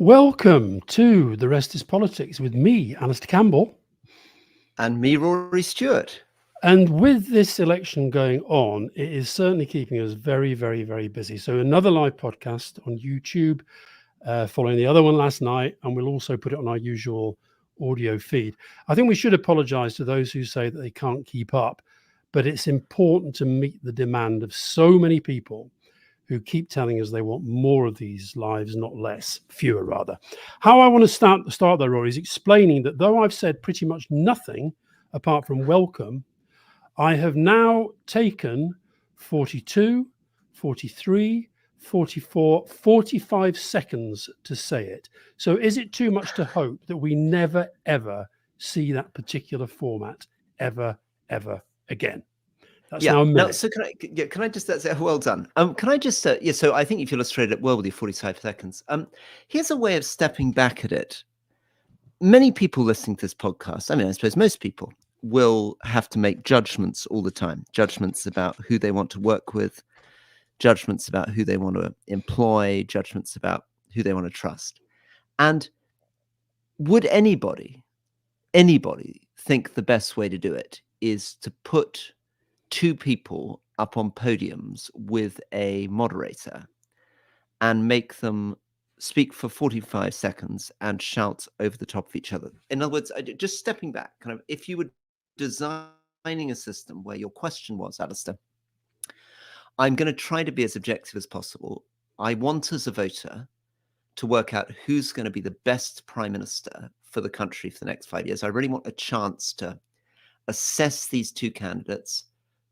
Welcome to The Rest is Politics with me, Alastair Campbell. And me, Rory Stewart. And with this election going on, it is certainly keeping us very, very, very busy. So another live podcast on YouTube, following the other one last night, and we'll also put it on our usual audio feed. I think we should apologise to those who say that they can't keep up, but it's important to meet the demand of so many people who keep telling us they want more of these lives, not less, fewer rather. How I want to start though, Rory, is explaining that though I've said pretty much nothing apart from welcome, I have now taken 42, 43, 44, 45 seconds to say it. So is it too much to hope that we never, ever see that particular format ever again? That's now a minute. No, so can I just say, well done. Can I just so I think you've illustrated it well with your 45 seconds. Here's a way of stepping back at it. Many people listening to this podcast, I suppose most people, will have to make judgments all the time. Judgments about who they want to work with, judgments about who they want to employ, judgments about who they want to trust. And would anybody think the best way to do it is to put two people up on podiums with a moderator and make them speak for 45 seconds and shout over the top of each other? In other words, just stepping back, kind of, if you were designing a system where your question was, Alastair, I'm going to try to be as objective as possible. I want, as a voter, to work out who's going to be the best prime minister for the country for the next 5 years. I really want a chance to assess these two candidates,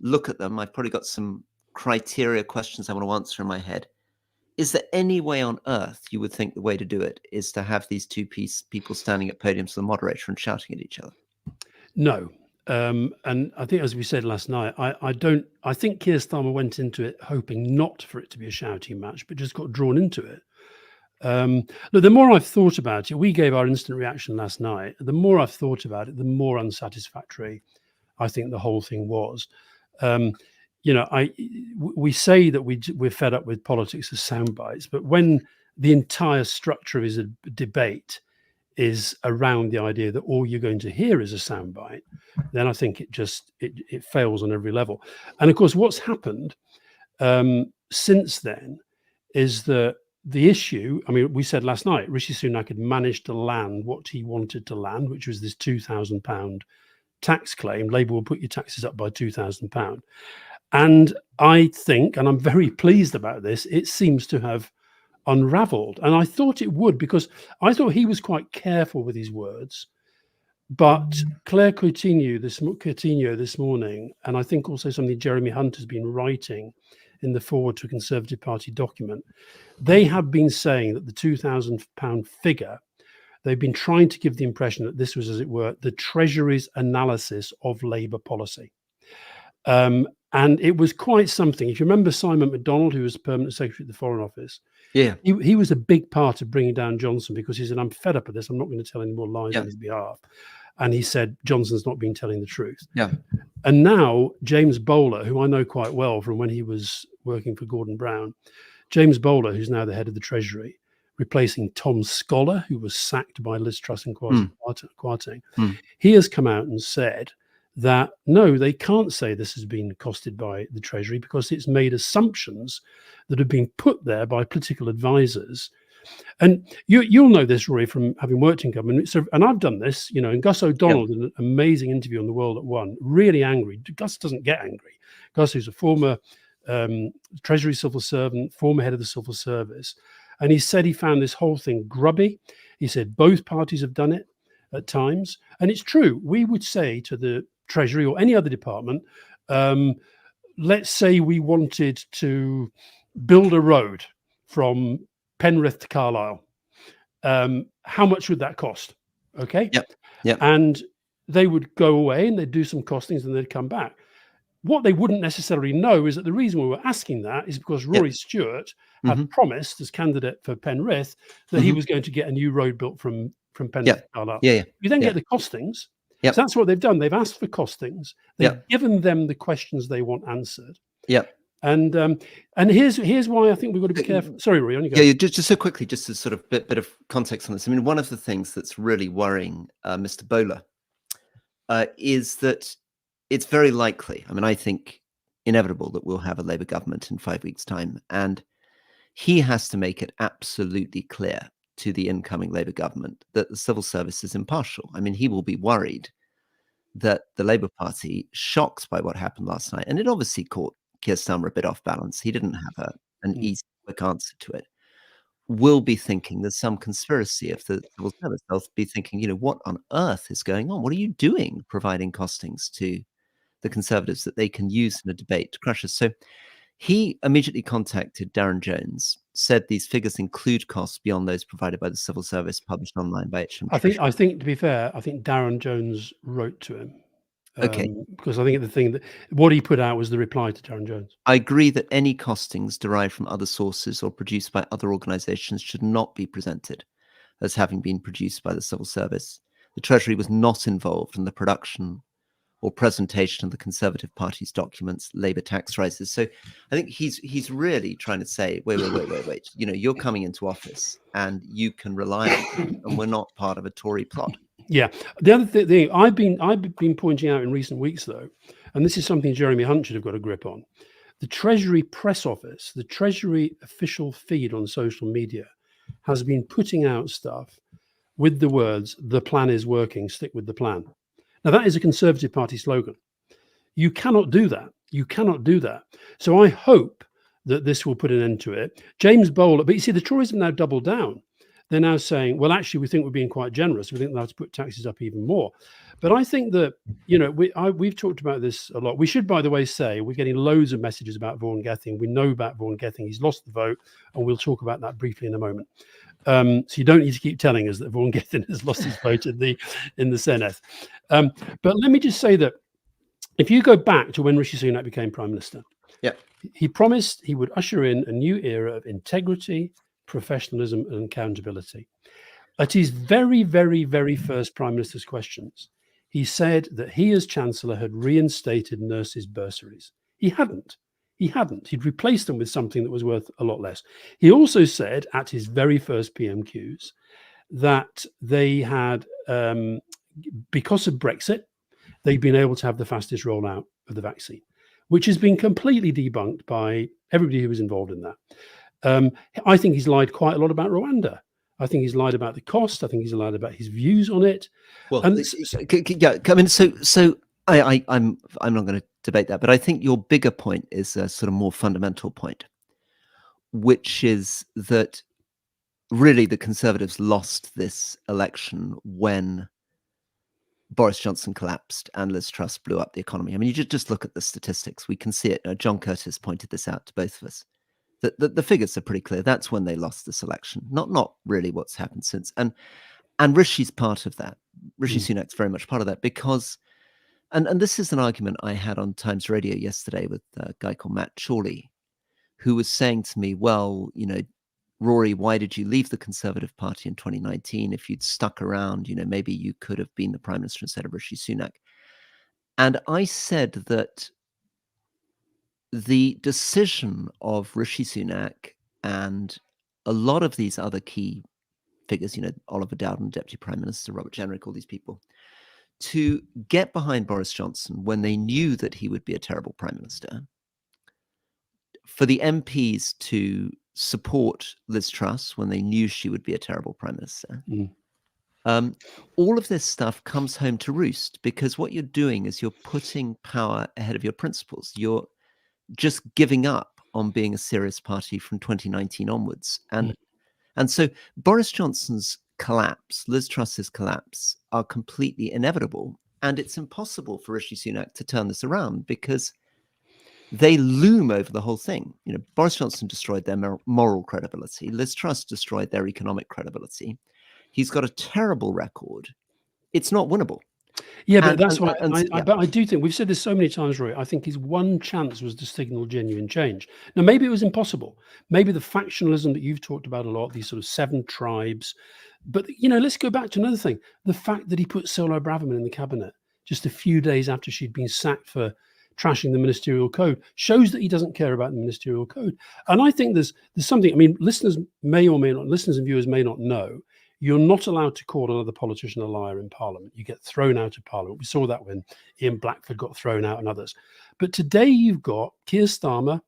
look at them. I've probably got some criteria questions I want to answer in my head. Is there any way on earth you would think the way to do it is to have these two people standing at podiums with the moderator and shouting at each other? No. And I think, as we said last night, I think Keir Starmer went into it hoping not for it to be a shouting match, but just got drawn into it. Look, the more I've thought about it, we gave our instant reaction last night. The more I've thought about it, the more unsatisfactory I think the whole thing was. We say that we're fed up with politics as sound bites, but when the entire structure of a debate is around the idea that all you're going to hear is a soundbite, then I think it fails on every level. And of course, what's happened since then is that the issue, we said last night, Rishi Sunak had managed to land what he wanted to land, which was this £2,000 tax claim. Labour will put your taxes up by £2,000. And I think, and I'm very pleased about this, it seems to have unraveled. And I thought it would, because I thought he was quite careful with his words. But Claire Coutinho this morning, and I think also something Jeremy Hunt has been writing in the forward to a Conservative Party document, they have been saying that the £2,000 figure, they've been trying to give the impression that this was, as it were, the Treasury's analysis of Labour policy. And it was quite something. If you remember Simon MacDonald, who was Permanent Secretary of the Foreign Office, he was a big part of bringing down Johnson, because he said, I'm fed up of this. I'm not going to tell any more lies on his behalf. And he said, Johnson's not been telling the truth. And now James Bowler, who I know quite well from when he was working for Gordon Brown, James Bowler, who's now the head of the Treasury, replacing Tom Scholar, who was sacked by Liz Truss and Kwarteng, he has come out and said that, no, they can't say this has been costed by the Treasury, because it's made assumptions that have been put there by political advisors. And you'll know this, Rory, from having worked in government. So, and I've done this, and Gus O'Donnell did an amazing interview on The World at One, really angry. Gus doesn't get angry. Gus, who's a former Treasury civil servant, former head of the civil service. And he said he found this whole thing grubby. He said both parties have done it at times. And it's true. We would say to the Treasury or any other department, let's say we wanted to build a road from Penrith to Carlisle. How much would that cost? Okay. And they would go away and they'd do some costings and they'd come back. What they wouldn't necessarily know is that the reason we were asking that is because Rory Stewart had promised, as candidate for Penrith, that he was going to get a new road built from Penrith to Carlisle. You then get the costings. So that's what they've done. They've asked for costings. They've given them the questions they want answered. And here's why I think we've got to be careful. Sorry, Rory, on you go. Yeah, just so quickly, just as sort of bit of context on this. I mean, one of the things that's really worrying Mr. Bowler is that it's very likely, I mean, I think inevitable that we'll have a Labour government in 5 weeks' time. And he has to make it absolutely clear to the incoming Labour government that the civil service is impartial. I mean, he will be worried that the Labour Party, shocked by what happened last night, and it obviously caught Keir Starmer a bit off balance. He didn't have an easy, quick answer to it. Will be thinking there's some conspiracy of the civil service. They'll be thinking, what on earth is going on? What are you doing providing costings to the Conservatives that they can use in a debate to crush us? So he immediately contacted Darren Jones, said these figures include costs beyond those provided by the civil service published online by HM Treasury. I think to be fair, I think Darren Jones wrote to him. Okay. Because I think the thing that what he put out was the reply to Darren Jones. I agree that any costings derived from other sources or produced by other organisations should not be presented as having been produced by the civil service. The Treasury was not involved in the production or presentation of the Conservative Party's documents, Labour tax rises. So I think he's really trying to say, wait. You're coming into office and you can rely on it, and we're not part of a Tory plot. Yeah. The other thing I've been pointing out in recent weeks, though, and this is something Jeremy Hunt should have got a grip on, the Treasury press office, the Treasury official feed on social media has been putting out stuff with the words, "The plan is working, stick with the plan." Now, that is a Conservative Party slogan. You cannot do that. You cannot do that. So I hope that this will put an end to it. James Bowler, but you see, the Tories have now doubled down. They're now saying, well, actually, we think we're being quite generous. We think they'll have to put taxes up even more. But I think that, we've talked about this a lot. We should, by the way, say we're getting loads of messages about Vaughan Gething. We know about Vaughan Gething. He's lost the vote, and we'll talk about that briefly in a moment. So you don't need to keep telling us that Vaughan Gething has lost his vote in the Senedd. But let me just say that if you go back to when Rishi Sunak became Prime Minister, he promised he would usher in a new era of integrity, professionalism and accountability. At his very, very, very first Prime Minister's questions, he said that he as Chancellor had reinstated nurses' bursaries. He hadn't. He'd replaced them with something that was worth a lot less. He also said at his very first PMQs that they had, because of Brexit, they'd been able to have the fastest rollout of the vaccine, which has been completely debunked by everybody who was involved in that. I think he's lied quite a lot about Rwanda. I think he's lied about the cost. I think he's lied about his views on it. Well, I'm not going to debate that, but I think your bigger point is a sort of more fundamental point, which is that really the Conservatives lost this election when Boris Johnson collapsed and Liz Truss blew up the economy. I mean, you just look at the statistics. We can see it. John Curtis pointed this out to both of us. The figures are pretty clear. That's when they lost this election, not really what's happened since. And Rishi's part of that. Rishi Sunak's very much part of that because, and this is an argument I had on Times Radio yesterday with a guy called Matt Chorley, who was saying to me, well, Rory, why did you leave the Conservative Party in 2019? If you'd stuck around, maybe you could have been the Prime Minister instead of Rishi Sunak. And I said that the decision of Rishi Sunak and a lot of these other key figures, Oliver Dowden, Deputy Prime Minister, Robert Jenrick, all these people, to get behind Boris Johnson when they knew that he would be a terrible Prime Minister, for the MPs to support Liz Truss when they knew she would be a terrible Prime Minister. All of this stuff comes home to roost because what you're doing is you're putting power ahead of your principles. You're just giving up on being a serious party from 2019 onwards. And so Boris Johnson's collapse, Liz Truss's collapse are completely inevitable. And it's impossible for Rishi Sunak to turn this around because they loom over the whole thing. Boris Johnson destroyed their moral credibility. Liz Truss destroyed their economic credibility. He's got a terrible record. It's not winnable. Yeah, but that's why. But I do think we've said this so many times, Roy. I think his one chance was to signal genuine change. Now, maybe it was impossible. Maybe the factionalism that you've talked about a lot, these sort of 7 tribes. But let's go back to another thing: the fact that he put Sola Braverman in the cabinet just a few days after she'd been sacked for trashing the ministerial code, shows that he doesn't care about the ministerial code. And I think there's something, I mean, listeners and viewers may not know, you're not allowed to call another politician a liar in Parliament. You get thrown out of Parliament. We saw that when Ian Blackford got thrown out and others. But today you've got Keir Starmer,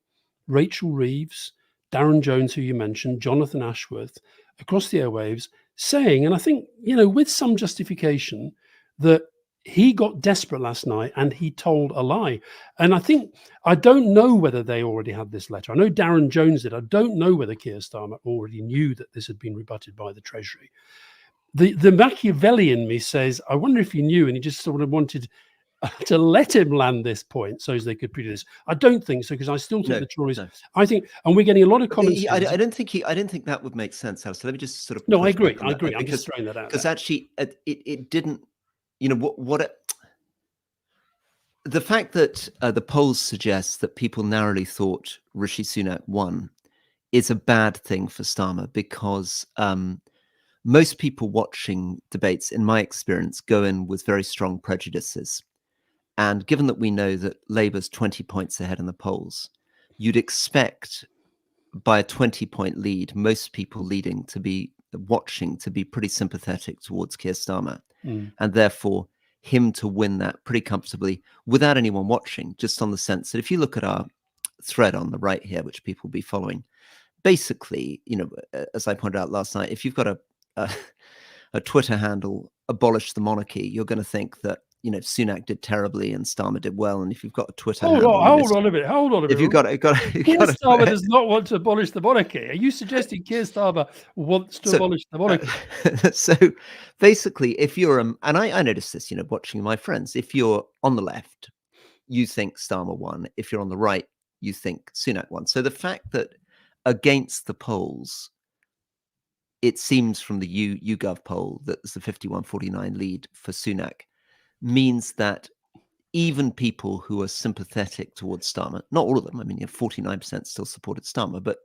Rachel Reeves, Darren Jones, who you mentioned, Jonathan Ashworth, across the airwaves, saying, and I think, with some justification, that he got desperate last night and he told a lie. And I don't know whether they already had this letter. I know Darren Jones did. I don't know whether Keir Starmer already knew that this had been rebutted by the Treasury. The Machiavellian me says, I wonder if he knew and he just sort of wanted to let him land this point so as they could produce this. I don't think so, because I still think the Tories. No. I think, and we're getting a lot of comments. I don't think that would make sense, Alistair. Let me just sort of. No, I agree. I'm just throwing that out. Because actually, it didn't. The fact that the polls suggest that people narrowly thought Rishi Sunak won is a bad thing for Starmer, because most people watching debates, in my experience, go in with very strong prejudices. And given that we know that Labour's 20 points ahead in the polls, you'd expect by a 20-point lead, most people watching to be pretty sympathetic towards Keir Starmer. And therefore him to win that pretty comfortably without anyone watching, just on the sense that if you look at our thread on the right here, which people will be following, basically, as I pointed out last night, if you've got a Twitter handle, abolish the monarchy, you're going to think that, Sunak did terribly and Starmer did well. And if you've got a Twitter handle... Hold on a bit. If you've got Keir Starmer does not want to abolish the monarchy. Are you suggesting Keir Starmer wants to abolish the monarchy? So basically, if you're... and I noticed this, watching my friends. If you're on the left, you think Starmer won. If you're on the right, you think Sunak won. So the fact that against the polls, it seems from the YouGov poll that there's a 51-49 lead for Sunak, means that even people who are sympathetic towards Starmer, not all of them, 49% still supported Starmer, but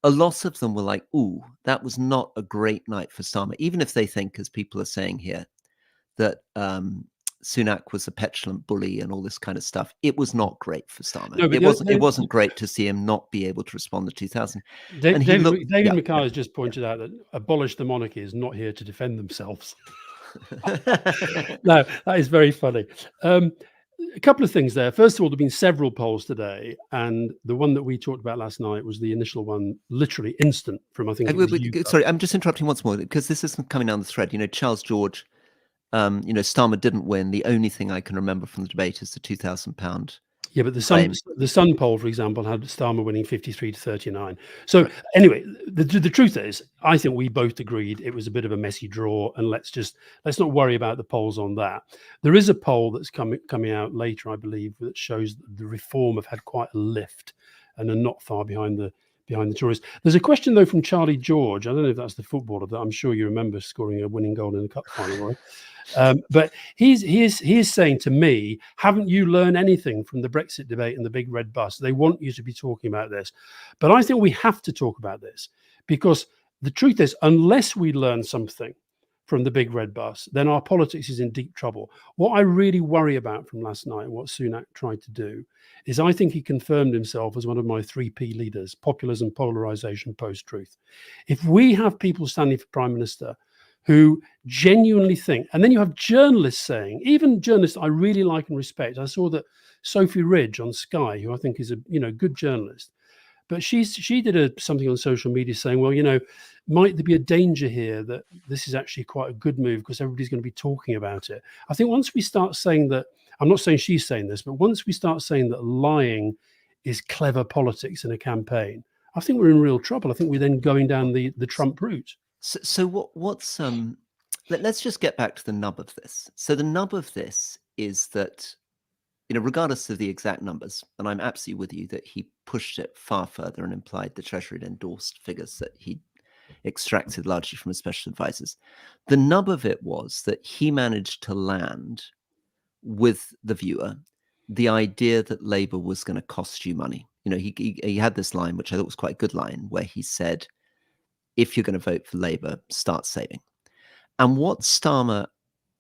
a lot of them were like, ooh, that was not a great night for Starmer, even if they think, as people are saying here, that Sunak was a petulant bully and all this kind of stuff. It was not great for Starmer. No, it wasn't great to see him not be able to respond to 2000. David Mackay has just pointed out that abolish the monarchy is not here to defend themselves. No, that is very funny. A couple of things there. First of all, there have been several polls today, and the one that we talked about last night was the initial one, literally instant from, I think. Sorry, I'm just interrupting once more, because this isn't coming down the thread. Charles George, Starmer didn't win. The only thing I can remember from the debate is the £2,000. Yeah, but the Sun poll, for example, had Starmer winning 53-39. So anyway, the truth is, I think we both agreed it was a bit of a messy draw, and let's not worry about the polls on that. There is a poll that's coming out later, I believe, that shows that the Reform have had quite a lift and are not far behind the Tories. There's a question though from Charlie George. I don't know if that's the footballer that I'm sure you remember scoring a winning goal in the cup final, right? But he's saying to me, haven't you learned anything from the Brexit debate and the big red bus? They want you to be talking about this. But I think we have to talk about this, because the truth is, unless we learn something from the big red bus, then our politics is in deep trouble. What I really worry about from last night, what Sunak tried to do, is I think he confirmed himself as one of my 3P leaders: populism, polarization, post-truth. If we have people standing for Prime Minister who genuinely think, and then you have journalists saying, even journalists I really like and respect. I saw that Sophie Ridge on Sky, who I think is a good journalist, but she did something on social media saying, well, might there be a danger here that this is actually quite a good move because everybody's going to be talking about it. I think once we start saying that, I'm not saying she's saying this, but once we start saying that lying is clever politics in a campaign, I think we're in real trouble. I think we're then going down the Trump route. So what's let's just get back to the nub of this. So the nub of this is that, regardless of the exact numbers, and I'm absolutely with you that he pushed it far further and implied the Treasury had endorsed figures that he extracted largely from his special advisors. The nub of it was that he managed to land with the viewer the idea that Labour was going to cost you money. He had this line, which I thought was quite a good line, where he said, if you're going to vote for Labour, start saving. And what Starmer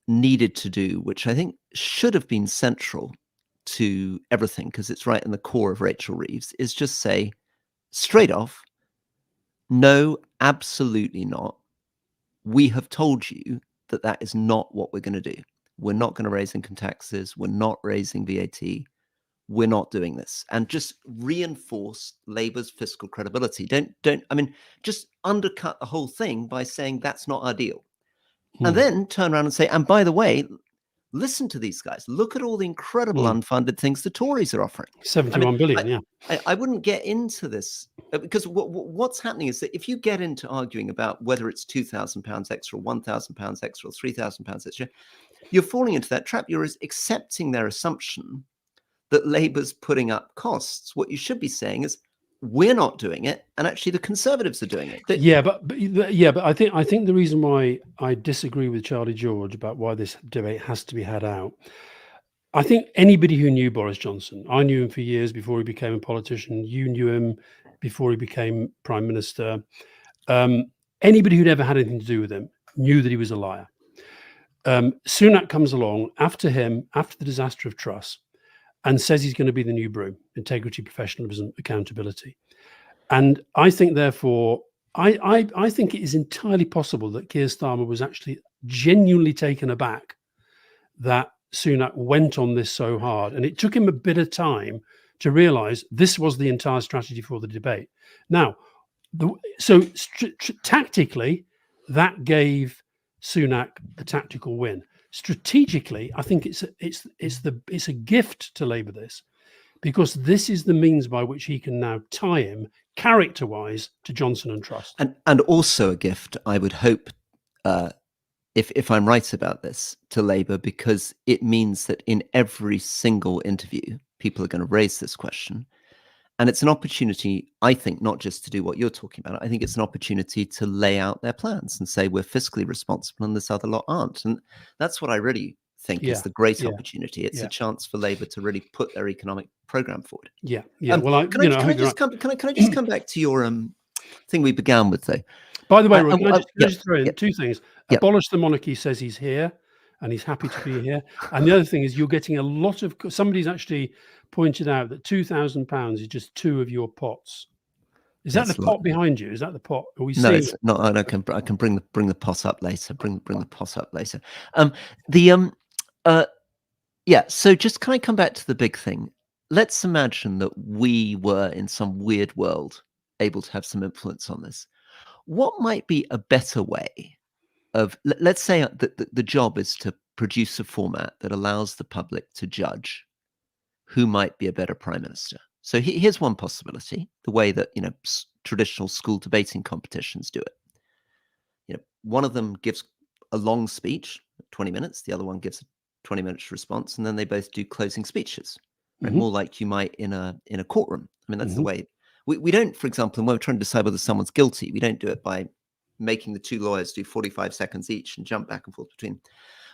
needed to do, which I think should have been central to everything, because it's right in the core of Rachel Reeves, is just say straight off, no, absolutely not. We have told you that that is not what we're going to do. We're not going to raise income taxes. We're not raising VAT. We're not doing this. And just reinforce Labour's fiscal credibility. Just undercut the whole thing by saying that's not our deal. And then turn around and say, and by the way, listen to these guys. Look at all the incredible unfunded things the Tories are offering. 71 billion, yeah. I wouldn't get into this because what's happening is that if you get into arguing about whether it's £2,000 extra, or £1,000 extra, or £3,000 extra, you're falling into that trap. You're accepting their assumption that Labour's putting up costs. What you should be saying is, we're not doing it, and actually the Conservatives are doing it. But I think the reason why I disagree with Charlie George about why this debate has to be had out, I think anybody who knew Boris Johnson, I knew him for years before he became a politician. You knew him before he became Prime Minister. Anybody who'd ever had anything to do with him knew that he was a liar. Sunak comes along after him, after the disaster of Truss, and says he's going to be the new Broom: integrity, professionalism, accountability. And I think, therefore, I think it is entirely possible that Keir Starmer was actually genuinely taken aback that Sunak went on this so hard. And it took him a bit of time to realise this was the entire strategy for the debate. Now, tactically, that gave Sunak a tactical win. Strategically, I think it's a gift to Labour, this, because this is the means by which he can now tie him character-wise to Johnson and Truss. And also a gift, I would hope, if I'm right about this, to Labour, because it means that in every single interview, people are going to raise this question. And it's an opportunity, I think, not just to do what you're talking about. I think it's an opportunity to lay out their plans and say, we're fiscally responsible and this other lot aren't. And that's what I really think is the great opportunity. It's a chance for Labour to really put their economic programme forward. Well, can I just come back to your thing we began with, though? By the way, Rory, can I just throw in two things? Abolish the monarchy says he's here and he's happy to be here. And the other thing is, you're getting a lot of, somebody's actually pointed out that £2,000 is just two of your pots. Is that the pot behind you? Is that the pot? Are we no, seeing... it's not. I can bring the pot up later. Bring the pot up later. So just can I come back to the big thing? Let's imagine that we were in some weird world able to have some influence on this. What might be a better way of, let's say that the job is to produce a format that allows the public to judge who might be a better prime minister. So here's one possibility: the way that traditional school debating competitions do it. One of them gives a long speech, 20 minutes. The other one gives a 20 minutes response, and then they both do closing speeches, right? More like you might in a courtroom. I mean, that's the way. We don't, for example, when we're trying to decide whether someone's guilty, we don't do it by making the two lawyers do 45 seconds each and jump back and forth between.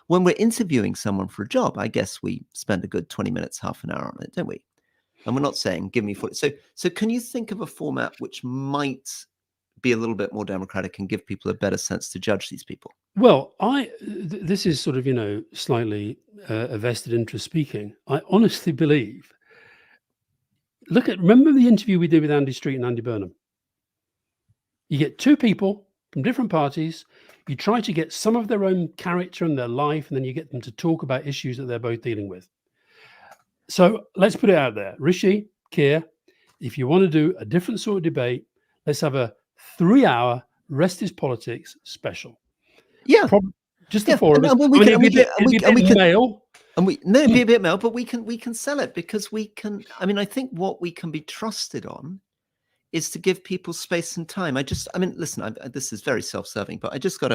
When we're interviewing someone for a job, I guess we spend a good 20 minutes, half an hour on it, don't we? And we're not saying, give me 40. So can you think of a format which might be a little bit more democratic and give people a better sense to judge these people? Well, this is sort of, slightly a vested interest speaking. I honestly believe, remember the interview we did with Andy Street and Andy Burnham? You get two people from different parties, you try to get some of their own character and their life, and then you get them to talk about issues that they're both dealing with. So let's put it out there. Rishi, Keir, if you want to do a different sort of debate, let's have a 3-hour Rest is Politics special. Yeah. Just the four of us. It'd be a bit male, but we can sell it, because we can. I mean, I think what we can be trusted on is to give people space and time. Listen, this is very self-serving, but I just got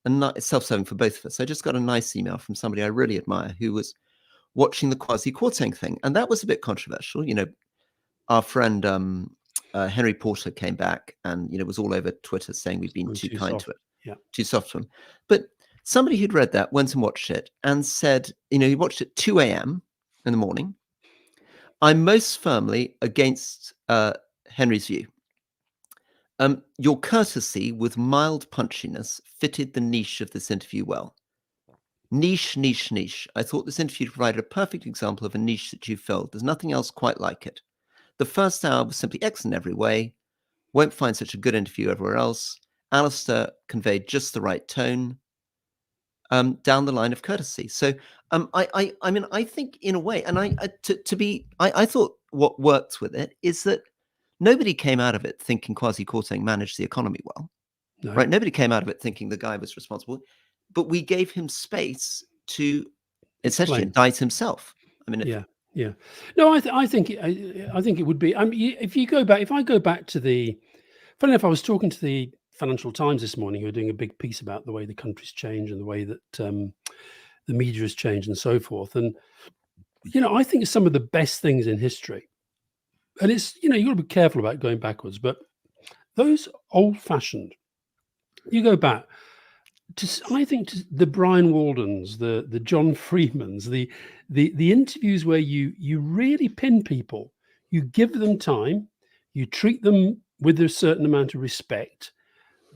it's self-serving for both of us. I just got a nice email from somebody I really admire who was watching the quasi-quartering thing, and that was a bit controversial. Our friend Henry Porter came back and was all over Twitter saying we'd been too kind to it, too soft to him. But somebody who'd read that went and watched it and said, he watched it 2 a.m. in the morning. I'm most firmly against Henry's view. Your courtesy with mild punchiness fitted the niche of this interview well. Niche, niche, niche. I thought this interview provided a perfect example of a niche that you filled. There's nothing else quite like it. The first hour was simply excellent in every way. Won't find such a good interview everywhere else. Alastair conveyed just the right tone, down the line of courtesy. So I mean, I think in a way, and I thought what worked with it is that nobody came out of it thinking Kwasi Kwarteng managed the economy well, No. right? Nobody came out of it thinking the guy was responsible, but we gave him space to essentially Explain. indict himself. I mean, Yeah. No, I think it would be. I mean, if I go back to the, funny enough, I was talking to the Financial Times this morning, who are doing a big piece about the way the country's changed and the way that the media has changed and so forth. And I think some of the best things in history, and it's you've got to be careful about going backwards, but those old-fashioned, you go back I think to the Brian Waldens, the John Freemans, the interviews where you really pin people, you give them time, you treat them with a certain amount of respect,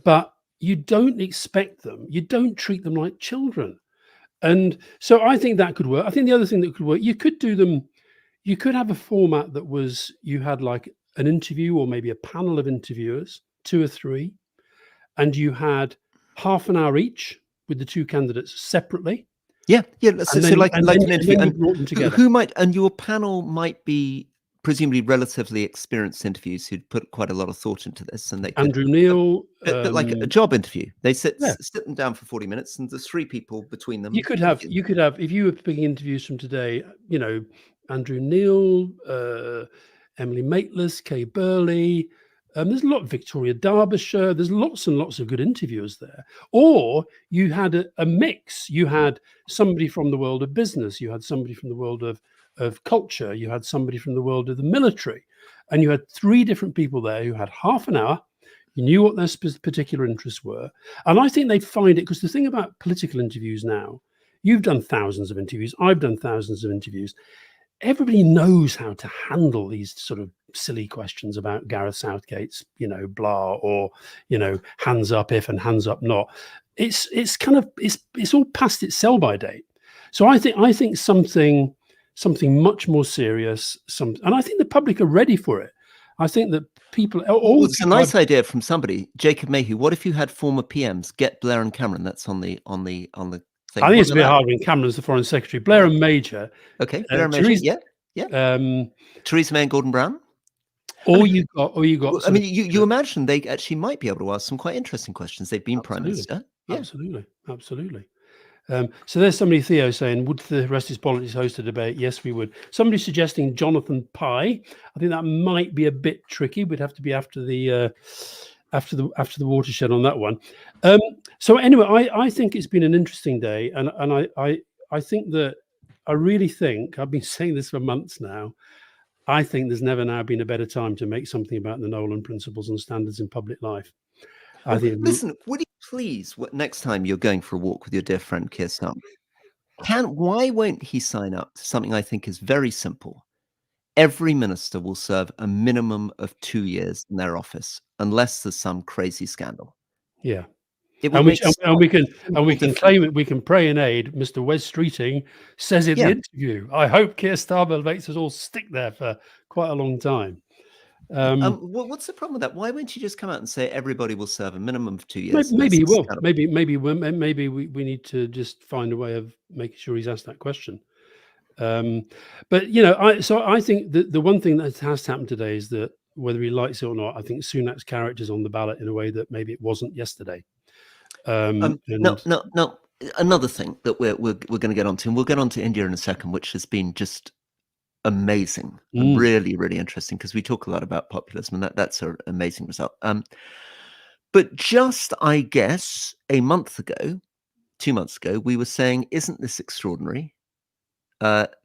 but you don't expect them, you don't treat them like children. And so I think that could work. I think the other thing that could work, you could have a format that was, you had like an interview or maybe a panel of interviewers, 2 or 3, and you had half an hour each with the 2 candidates separately. yeah. So, like an interview, and you and brought them together. who might, and your panel might be presumably relatively experienced interviews who'd put quite a lot of thought into this, and they could, Andrew Neil, but like a job interview, they sit yeah. them down for 40 minutes, and there's 3 people between them. You could have, if you were picking interviews from today, Andrew Neil, Emily Maitlis, Kay Burley. There's a lot, Victoria Derbyshire. There's lots and lots of good interviewers there. Or you had a mix. You had somebody from the world of business. You had somebody from the world of culture. You had somebody from the world of the military. And you had 3 different people there who had half an hour. You knew what their particular interests were. And I think they'd find it, because the thing about political interviews now, you've done thousands of interviews. I've done thousands of interviews. Everybody knows how to handle these sort of silly questions about Gareth Southgate's, blah, or, hands up if and hands up not. It's kind of, it's all past its sell-by date. So I think something much more serious, and I think the public are ready for it. I think that people, all it's a nice idea from somebody, Jacob Mayhew. What if you had former PMs get Blair and Cameron? That's on the thing. I think it's a bit hard when Cameron's the Foreign Secretary. Blair and Major. Okay, Blair and Major. Yeah. Theresa May and Gordon Brown. Or you got. I mean, you imagine they actually might be able to ask some quite interesting questions. They've been Prime Minister. Yeah. Absolutely. So there's somebody, Theo, saying, would the Rest is Politics host a debate? Yes, we would. Somebody suggesting Jonathan Pye. I think that might be a bit tricky. We'd have to be after the watershed on that one. So anyway, I think it's been an interesting day, and I think that, I really think, I've been saying this for months now, I think there's never now been a better time to make something about the Nolan principles and standards in public life. I think. Listen, would you please, next time you're going for a walk with your dear friend Keir Starmer, why won't he sign up to something I think is very simple? Every minister will serve a minimum of 2 years in their office, unless there's some crazy scandal. Yeah. And we can claim it. We can pray in aid. Mr. Wes Streeting says in the interview, I hope Keir Starmer makes us all stick there for quite a long time. What's the problem with that? Why won't you just come out and say everybody will serve a minimum of 2 years? Maybe he will. Maybe we need to just find a way of making sure he's asked that question. But I think that the one thing that has happened today is that, whether he likes it or not, I think Sunak's character is on the ballot in a way that maybe it wasn't yesterday. No. Another thing that we're going to get onto, and we'll get onto India in a second, which has been just amazing and really, really interesting, because we talk a lot about populism, and that's an amazing result. But just, I guess, a month ago, 2 months ago, we were saying, isn't this extraordinary?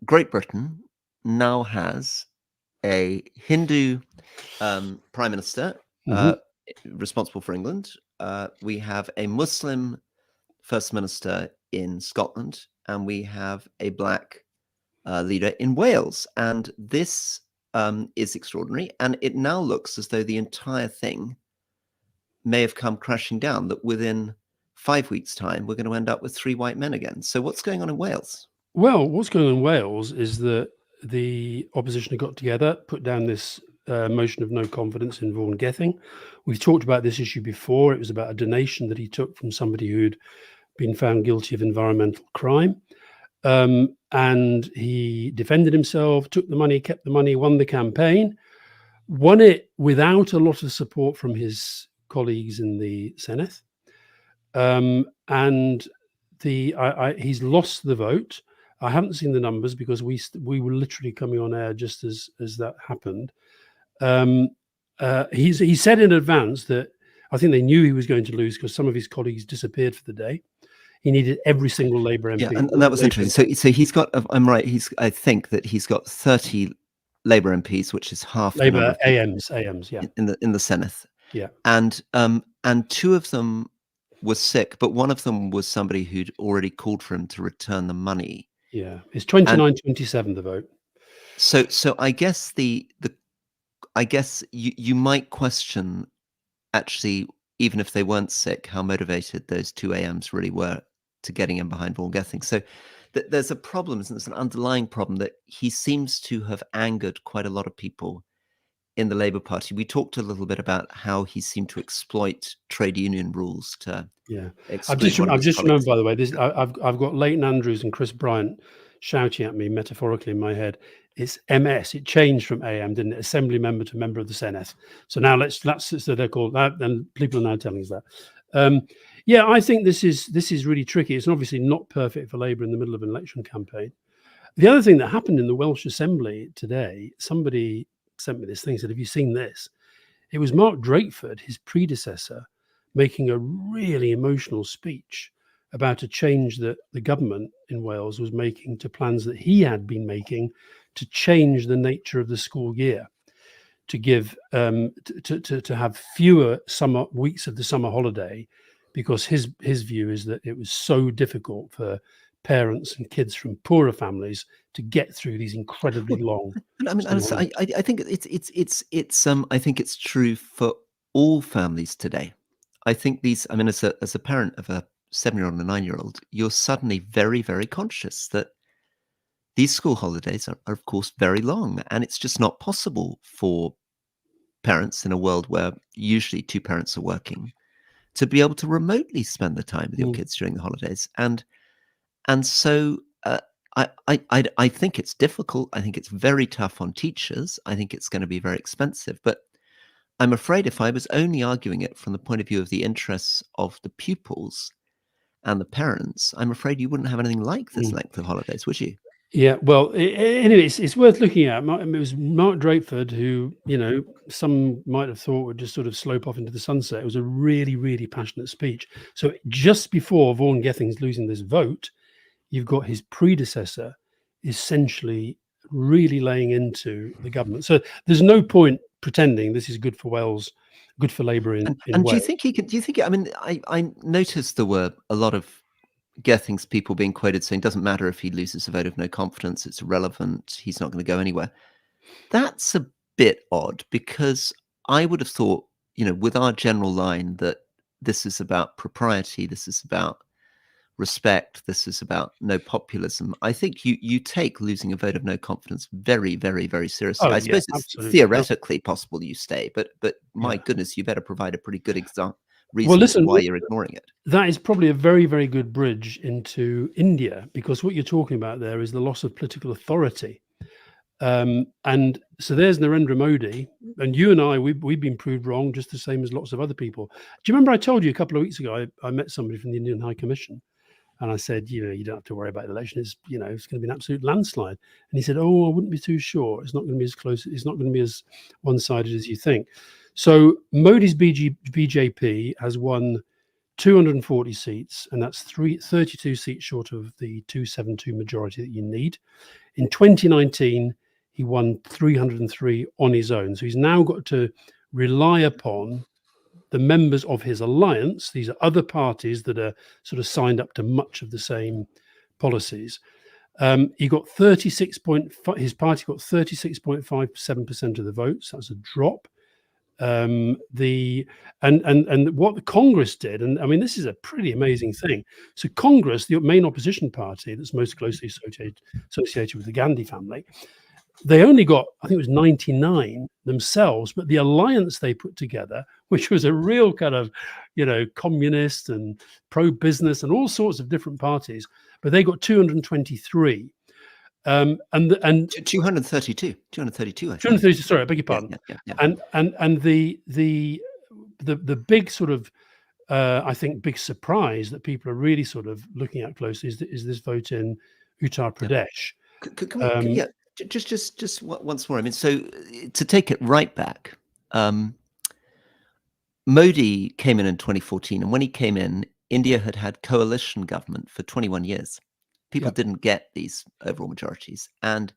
Great Britain now has a Hindu prime minister responsible for England. We have a Muslim first minister in Scotland, and we have a black leader in Wales. And this is extraordinary. And it now looks as though the entire thing may have come crashing down, that within 5 weeks' time, we're going to end up with 3 white men again. So what's going on in Wales? Well, what's going on in Wales is that the opposition have got together, put down this motion of no confidence in Vaughan Gething. We've talked about this issue before. It was about a donation that he took from somebody who'd been found guilty of environmental crime. And he defended himself, took the money, kept the money, won the campaign, won it without a lot of support from his colleagues in the Senate. And he's lost the vote. I haven't seen the numbers because we were literally coming on air just as that happened. He said in advance that I think they knew he was going to lose because some of his colleagues disappeared for the day. He needed every single Labour MP. Yeah, and that was interesting. So he's got. I'm right. I think that he's got 30 Labour MPs, which is half Labour AMs. Yeah. In the Senate. Yeah. And 2 of them were sick, but one of them was somebody who'd already called for him to return the money. Yeah, it's 29-27 the vote. So I guess I guess you might question, actually, even if they weren't sick, how motivated those 2 AMs really were to getting him behind Vaughan Gething. So there's a problem, there's an underlying problem that he seems to have angered quite a lot of people in the Labour Party. We talked a little bit about how he seemed to exploit trade union rules to I've just remembered, by the way, I've got Leighton Andrews and Chris Bryant shouting at me metaphorically in my head. It's MS. It changed from AM, didn't it? Assembly member to member of the Senate. So now so they're called that, and people are now telling us that. I think this is really tricky. It's obviously not perfect for Labour in the middle of an election campaign. The other thing that happened in the Welsh Assembly today, somebody sent me this thing, said, have you seen this? It was Mark Drakeford, his predecessor, making a really emotional speech about a change that the government in Wales was making to plans that he had been making to change the nature of the school year, to give to have fewer summer weeks of the summer holiday, because his view is that it was so difficult for parents and kids from poorer families to get through these incredibly long. I mean, I think it's I think it's true for all families today. I think as a parent of a 7-year-old and a 9-year-old, you're suddenly very, very conscious that these school holidays are of course very long, and it's just not possible for parents in a world where usually 2 parents are working to be able to remotely spend the time with your kids during the holidays. And so I think it's difficult. I think it's very tough on teachers. I think it's going to be very expensive. But I'm afraid if I was only arguing it from the point of view of the interests of the pupils and the parents, I'm afraid you wouldn't have anything like this length of holidays, would you? Yeah, well, anyway, it's worth looking at. It was Mark Drakeford who, some might have thought would just sort of slope off into the sunset. It was a really, really passionate speech. So just before Vaughan Gething's losing this vote, you've got his predecessor essentially really laying into the government. So there's no point pretending this is good for Wales, good for Labour in Wales. Do you think he could? Do you think? I mean, I noticed there were a lot of Gething's people being quoted saying, "Doesn't matter if he loses a vote of no confidence; it's irrelevant. He's not going to go anywhere." That's a bit odd, because I would have thought, with our general line that this is about propriety, this is about respect, this is about no populism. I think you take losing a vote of no confidence very, very, very seriously. I suppose it's theoretically possible you stay, but my goodness, you better provide a pretty good reason why you're ignoring it. That is probably a very, very good bridge into India, because what you're talking about there is the loss of political authority. And so there's Narendra Modi, and you and I, we've been proved wrong just the same as lots of other people. Do you remember I told you a couple of weeks ago, I met somebody from the Indian High Commission, and I said, you don't have to worry about the election. It's going to be an absolute landslide. And he said, oh, I wouldn't be too sure. It's not going to be as close. It's not going to be as one-sided as you think. So Modi's BJP has won 240 seats, and that's 32 seats short of the 272 majority that you need. In 2019, he won 303 on his own. So he's now got to rely upon the members of his alliance. These are other parties that are sort of signed up to much of the same policies. He got his party got 36.57% of the votes. That's a drop. And what the Congress did, and I mean, this is a pretty amazing thing. So Congress, the main opposition party that's most closely associated with the Gandhi family, they only got, I think it was 99 themselves, but the alliance they put together, which was a real kind of, communist and pro-business and all sorts of different parties, but they got 223. And 232, I think. 230, sorry, I beg your pardon. Yeah. And the big sort of, I think, big surprise that people are really sort of looking at closely is this vote in Uttar Pradesh. Just once more. I mean, so to take it right back, Modi came in 2014, and when he came in, India had had coalition government for 21 years. People didn't get these overall majorities. And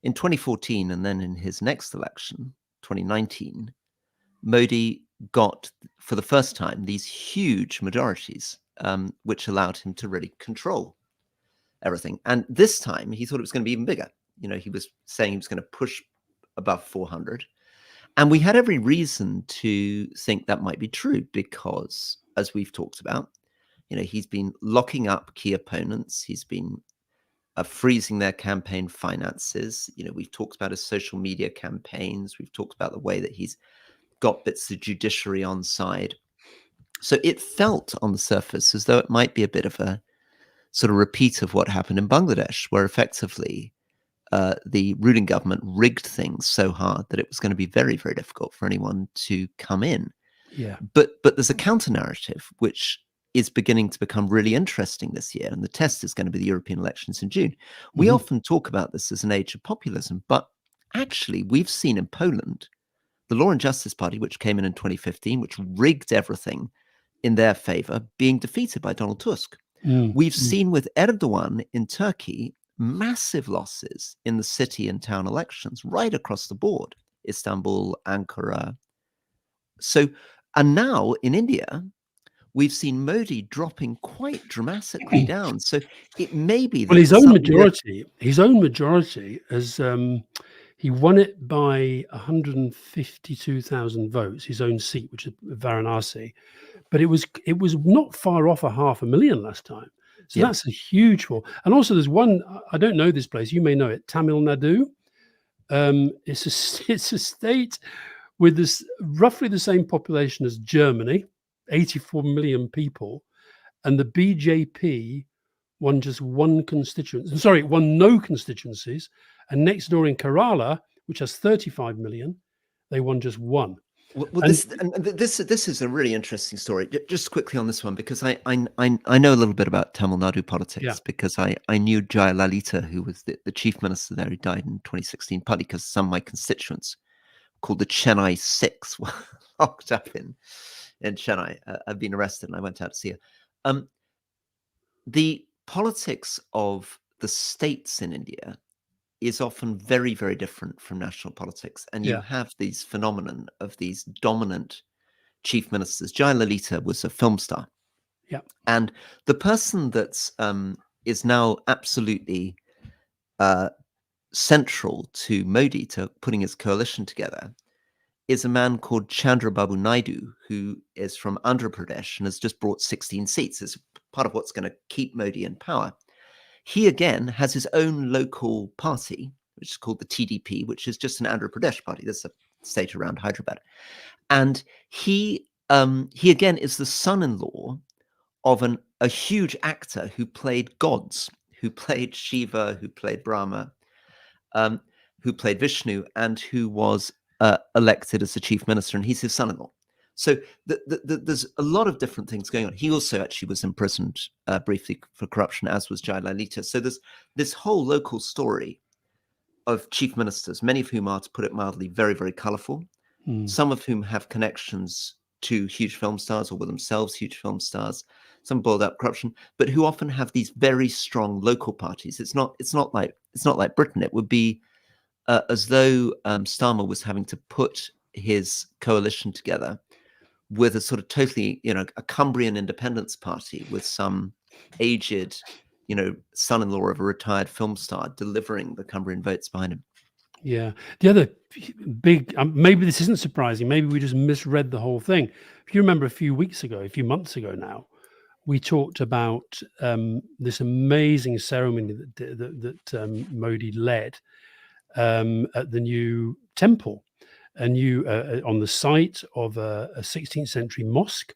in 2014, and then in his next election, 2019, Modi got, for the first time, these huge majorities, which allowed him to really control everything. And this time, he thought it was going to be even bigger. He was saying he was going to push above 400. And we had every reason to think that might be true because, as we've talked about, he's been locking up key opponents. He's been freezing their campaign finances. We've talked about his social media campaigns. We've talked about the way that he's got bits of judiciary on side. So it felt on the surface as though it might be a bit of a sort of repeat of what happened in Bangladesh, where effectively the ruling government rigged things so hard that it was going to be very, very difficult for anyone to come in. Yeah. But there's a counter narrative which is beginning to become really interesting this year, and the test is going to be the European elections in June. We often talk about this as an age of populism, but actually we've seen in Poland the Law and Justice Party, which came in 2015, which rigged everything in their favor, being defeated by Donald Tusk. We've seen with Erdogan in Turkey massive losses in the city and town elections right across the board, Istanbul, Ankara. So, and now in India, we've seen Modi dropping quite dramatically down. So it may be that his own majority as he won it by 152,000 votes, his own seat, which is Varanasi, but it was not far off 500,000 last time. So that's a huge fall. And also there's one, I don't know this place, you may know it, Tamil Nadu. It's a state with this roughly the same population as Germany, 84 million people, and the BJP won just one constituency. Sorry, won no constituencies. And next door in Kerala, which has 35 million, they won just one. Well, this is a really interesting story. Just quickly on this one, because I know a little bit about Tamil Nadu politics, because I knew Jayalalitha, who was the chief minister there, who died in 2016, partly because some of my constituents called the Chennai Six were locked up in Chennai. I've been arrested and I went out to see her. The politics of the states in India is often very, very different from national politics. And you have these phenomenon of these dominant chief ministers. Jayalalitha was a film star. Yeah. And the person that's is now absolutely central to Modi, to putting his coalition together, is a man called Chandrababu Naidu, who is from Andhra Pradesh and has just brought 16 seats. It's part of what's going to keep Modi in power. He, again, has his own local party, which is called the TDP, which is just an Andhra Pradesh party. There's a state around Hyderabad. And he again, is the son-in-law of a huge actor who played gods, who played Shiva, who played Brahma, who played Vishnu, and who was elected as the chief minister, and he's his son-in-law. So there's a lot of different things going on. He also actually was imprisoned briefly for corruption, as was Jayalalitha. So there's this whole local story of chief ministers, many of whom are, to put it mildly, very, very colourful, some of whom have connections to huge film stars or were themselves huge film stars, some boiled up corruption, but who often have these very strong local parties. It's not like Britain. It would be as though Starmer was having to put his coalition together with a sort of totally, a Cumbrian independence party with some aged, son-in-law of a retired film star delivering the Cumbrian votes behind him. Yeah. The other big, maybe this isn't surprising. Maybe we just misread the whole thing. If you remember a few months ago now, we talked about this amazing ceremony that Modi led at the new temple, on the site of a 16th century mosque.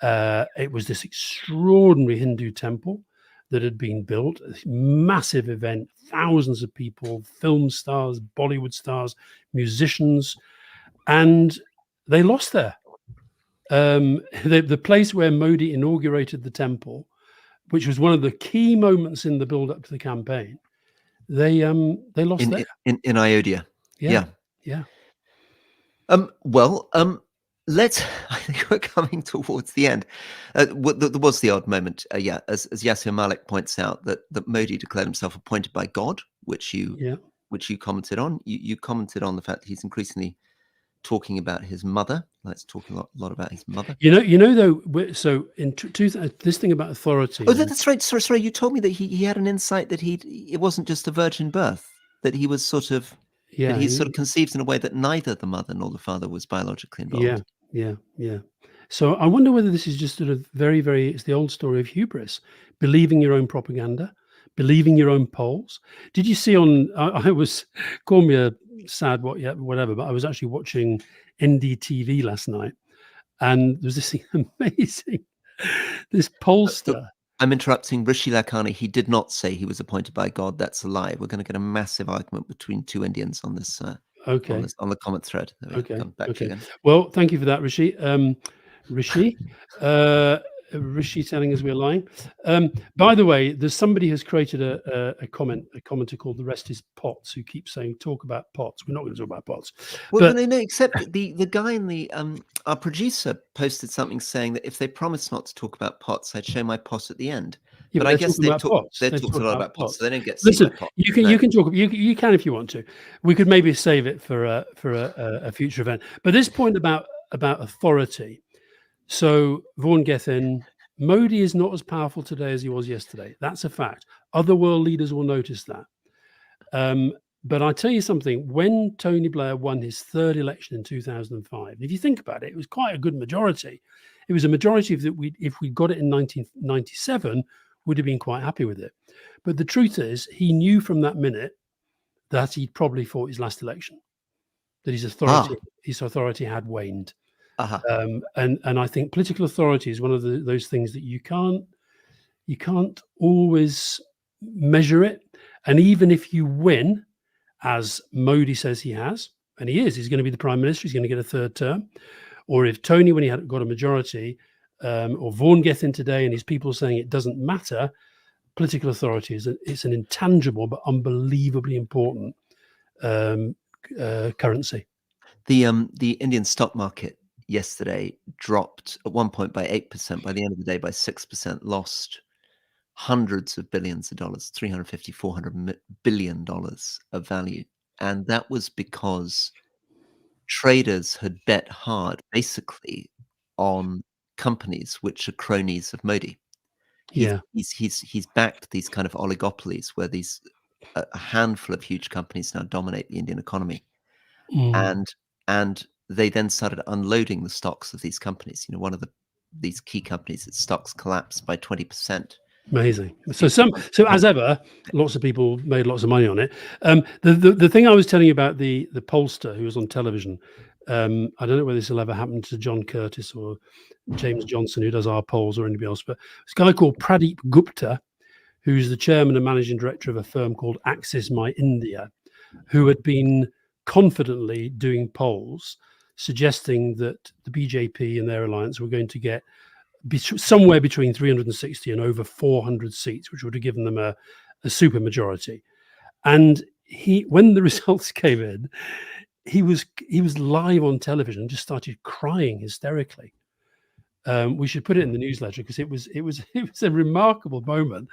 It was this extraordinary Hindu temple that had been built, a massive event, thousands of people, film stars, Bollywood stars, musicians, and they lost there. The place where Modi inaugurated the temple, which was one of the key moments in the build-up to the campaign, they lost there. In Ayodhya. Yeah, yeah. Well, let's. I think we're coming towards the end. There was the odd moment, yeah, as Yasir Malik points out, that Modi declared himself appointed by God, which you commented on. You commented on the fact that he's increasingly talking about his mother. Let's talk a lot about his mother. You know though. So in this thing about authority. Oh, that's right. Sorry. You told me that he had an insight that it wasn't just a virgin birth. That he was sort of. Yeah, that he's sort of conceived in a way that neither the mother nor the father was biologically involved. Yeah. So I wonder whether this is just sort of it's the old story of hubris, believing your own propaganda, believing your own polls. Did you see I was, call me a sad whatever, but I was actually watching NDTV last night, and there was this amazing, this pollster. I'm interrupting Rishi Lakhani. He did not say he was appointed by God. That's a lie. We're going to get a massive argument between two Indians on this. Okay. On the comment thread. Okay. Okay. Well, thank you for that, Rishi. Rishi telling us we're lying. By the way, there's somebody has created a commenter called "The Rest Is Pots," who keeps saying talk about pots. We're not going to talk about pots. Well, no, except the guy in the our producer posted something saying that if they promise not to talk about pots, I'd show my pot at the end. Yeah, but I guess they talked a lot about pots, so they don't get to see my pot. You can talk. You can if you want to. We could maybe save it for a future event. But this point about authority. So Vaughan, Gething, Modi is not as powerful today as he was yesterday. That's a fact. Other world leaders will notice that. But I tell you something, when Tony Blair won his third election in 2005, if you think about it, it was quite a good majority. It was a majority that if we got it in 1997, would have been quite happy with it. But the truth is, he knew from that minute that he'd probably fought his last election, that his authority had waned. And I think political authority is one of those things that you can't always measure it. And even if you win, as Modi says he has, and he's going to be the prime minister, he's going to get a third term. Or if Tony, when he got a majority, or Vaughan Gething today and his people saying it doesn't matter, political authority it's an intangible but unbelievably important currency. The Indian stock market yesterday dropped at one point by 8%, by the end of the day by 6%, lost hundreds of billions of dollars, $350-400 billion of value. And that was because traders had bet hard, basically, on companies which are cronies of Modi. He's backed these kind of oligopolies where a handful of huge companies now dominate the Indian economy, and they then started unloading the stocks of these companies. You know, one of these key companies, its stocks collapsed by 20%. Amazing. So as ever, lots of people made lots of money on it. The thing I was telling you about the pollster who was on television, I don't know whether this will ever happen to John Curtis or James Johnson, who does our polls, or anybody else, but this guy called Pradeep Gupta, who's the chairman and managing director of a firm called Axis My India, who had been confidently doing polls suggesting that the BJP and their alliance were going to get somewhere between 360 and over 400 seats, which would have given them a super majority. And when the results came in, he was live on television and just started crying hysterically. We should put it in the newsletter because it was a remarkable moment.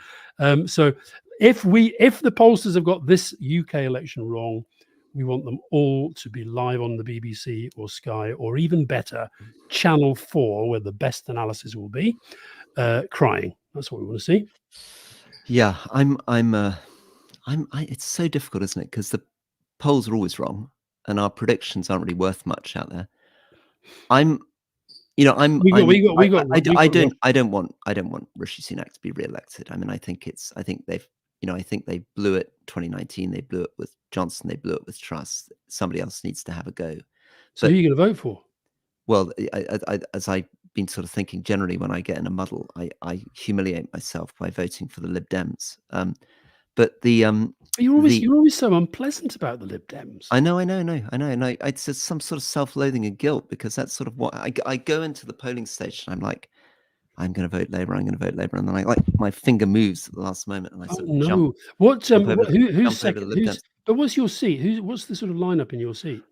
So if the pollsters have got this UK election wrong, we want them all to be live on the BBC or Sky, or even better, Channel 4, where the best analysis will be, crying. That's what we want to see. Yeah, it's so difficult, isn't it? Because polls are always wrong, and our predictions aren't really worth much out there. I don't want Rishi Sunak to be re-elected. I mean, I think they blew it 2019. They blew it with Johnson. They blew it with Truss. Somebody else needs to have a go. So who are you going to vote for? Well, as I've been sort of thinking generally, when I get in a muddle, I humiliate myself by voting for the Lib Dems. But you're always so unpleasant about the Lib Dems. I know. And it's just some sort of self-loathing and guilt, because that's sort of what I go into the polling station. I'm like, I'm going to vote Labour. I'm going to vote Labour, and then my finger moves at the last moment, and I sort of jump. Who's second? But what's your seat? What's the sort of lineup in your seat?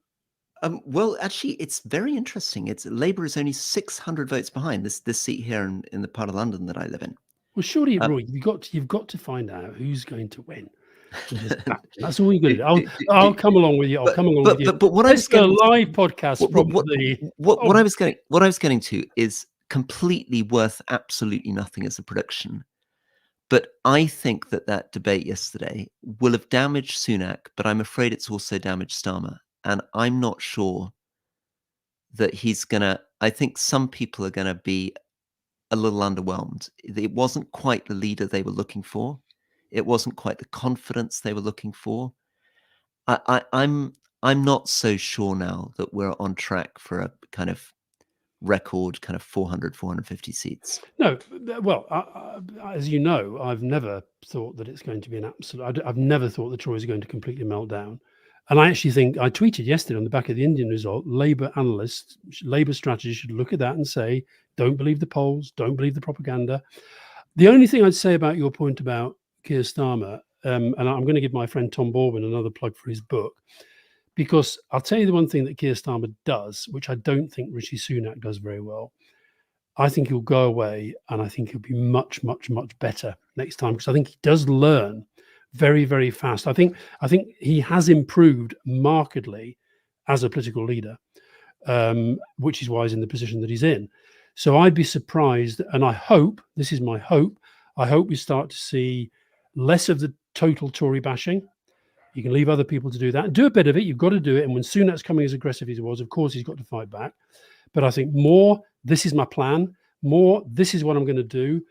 Well, actually, it's very interesting. Labour is only 600 votes behind this seat here in the part of London that I live in. Well, surely, Roy, you've got to find out who's going to win. That's all you're going to do. I'll come along with you. I'll come along with you. But what I was getting live podcast. What I was getting to is completely worth absolutely nothing as a prediction. But I think that debate yesterday will have damaged Sunak, but I'm afraid it's also damaged Starmer. And I'm not sure that he's gonna. I think some people are gonna be a little underwhelmed. It wasn't quite the leader they were looking for. It wasn't quite the confidence they were looking for. I'm not so sure now that we're on track for a kind of record kind of 400, 450 seats. No, well, as you know, I've never thought that it's going to be an absolute. I've never thought the Tories are going to completely melt down. And I actually think, I tweeted yesterday on the back of the Indian result, Labour analysts, Labour strategists should look at that and say, don't believe the polls, don't believe the propaganda. The only thing I'd say about your point about Keir Starmer, and I'm going to give my friend Tom Baldwin another plug for his book, because I'll tell you the one thing that Keir Starmer does, which I don't think Rishi Sunak does very well. I think he'll go away, and I think he'll be much, much, much better next time, because I think he does learn very, very fast. I think he has improved markedly as a political leader, which is why he's in the position that he's in. So I'd be surprised, and I hope, this is my hope, I hope we start to see less of the total Tory bashing. You can leave other people to do that. Do a bit of it. You've got to do it. And when Sunak's coming as aggressive as he was, of course, he's got to fight back. But I think more, this is my plan. More, this is what I'm going to do.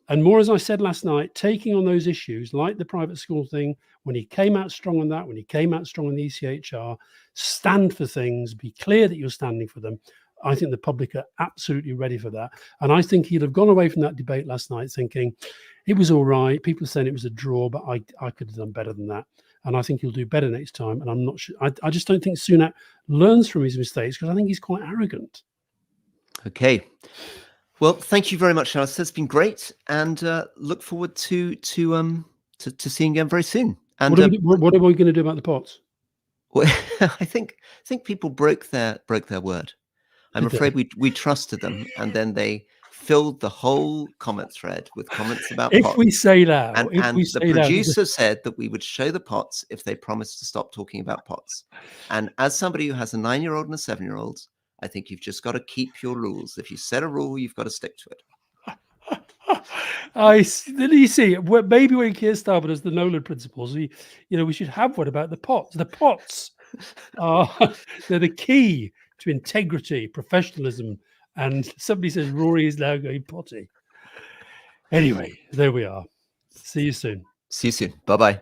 And more, as I said last night, taking on those issues like the private school thing, when he came out strong on that, when he came out strong on the ECHR, stand for things, be clear that you're standing for them. I think the public are absolutely ready for that. And I think he'd have gone away from that debate last night thinking it was all right. People are saying it was a draw, but I could have done better than that. And I think he'll do better next time. And I'm not sure. I just don't think Sunak learns from his mistakes, because I think he's quite arrogant. Okay. Well, thank you very much, Alistair. It's been great, and look forward to seeing you again very soon. And what are we going to do about the pots? Well, I think people broke their word. I'm afraid we trusted them, and then they filled the whole comment thread with comments about pots. If we say that, and the producer said that we would show the pots if they promised to stop talking about pots. And as somebody who has a 9-year-old and a 7-year-old, I think you've just got to keep your rules. If you set a rule, you've got to stick to it. You see, maybe when Keir Starmer does the Nolan principles, we should have one about the pots. The pots they're the key to integrity, professionalism, and somebody says Rory is now going potty. Anyway, there we are. See you soon. See you soon. Bye-bye.